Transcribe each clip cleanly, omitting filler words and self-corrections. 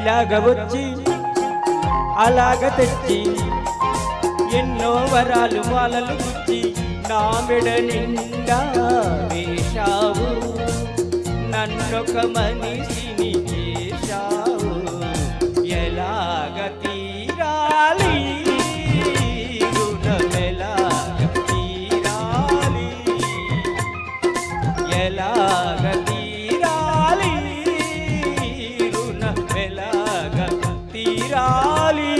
ఇలాగ వచ్చి అలాగ తెచ్చి ఎన్నో వరాలు మాలలు గుచ్చి నా మెడ నిండా వేశావు నన్నొక మనిషిని చేశావు ఎలాగ తీరాలి రుణమెలాగ తీరాలి ఎలాగ తీరాలి రుణమెలాగ తీరాలి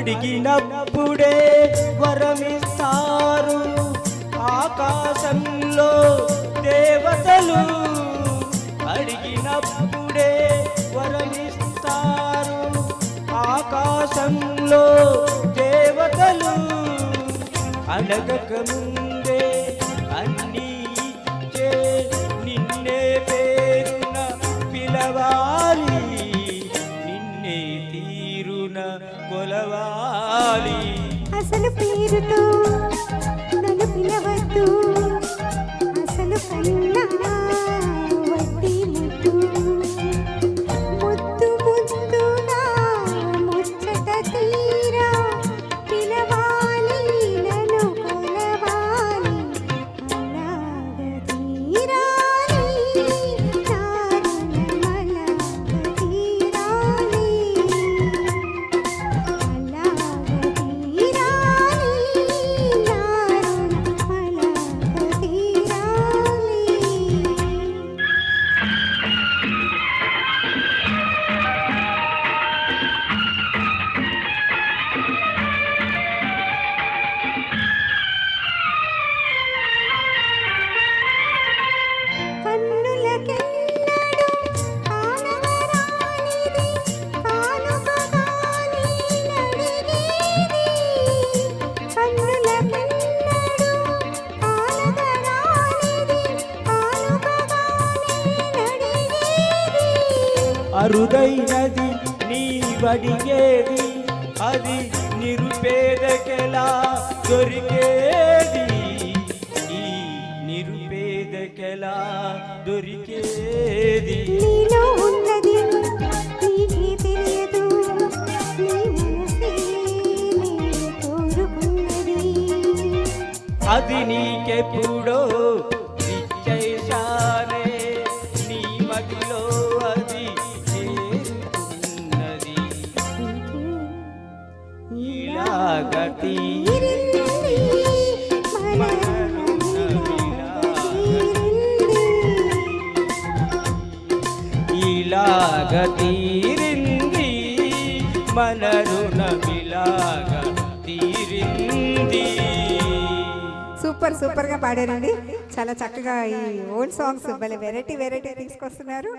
అడిగినప్పుడే వరమిస్తారు ఆకాశంలో దేవతలు అడిగినప్పుడే వరమిస్తారు ఆకాశంలో దేవతలు అడగక ముందే అన్నీ ఇచ్చే నిన్నే పేరున పిలవాలి నిన్నే తీరున కొలవాలి అసలు పేరుతో నన్ను పిలవద్దు అసలు కన్నా వడ్డీ ముద్దు ముద్దు ముద్దుగా ముచ్చట తీరా పిలవాలి నన్ను కొలవాలి అలాగ తీరాలి నారుణమలాగ తీరాలి అరుదైనది నీ వడిగేది అది నిరుపేదకెలా దొరికేది ఈ నిరుపేదకెలా దొరికేది నీలో ఉన్నది నీకే తెలియదు నీ మనసే నీ కోరుకున్నది అది నీకెప్పుడో ఇచ్చేశానే నీ మదిలో అది చేరుకున్నది ఇలాగ తీరింది ఇలాగ తీరింది మన రుణమిలాగ తీరింది. సూపర్ సూపర్ గా పాడారండి. చాలా చక్కగా ఈ ఓల్డ్ సాంగ్స్ భలే వెరైటీ తీసుకొస్తున్నారు.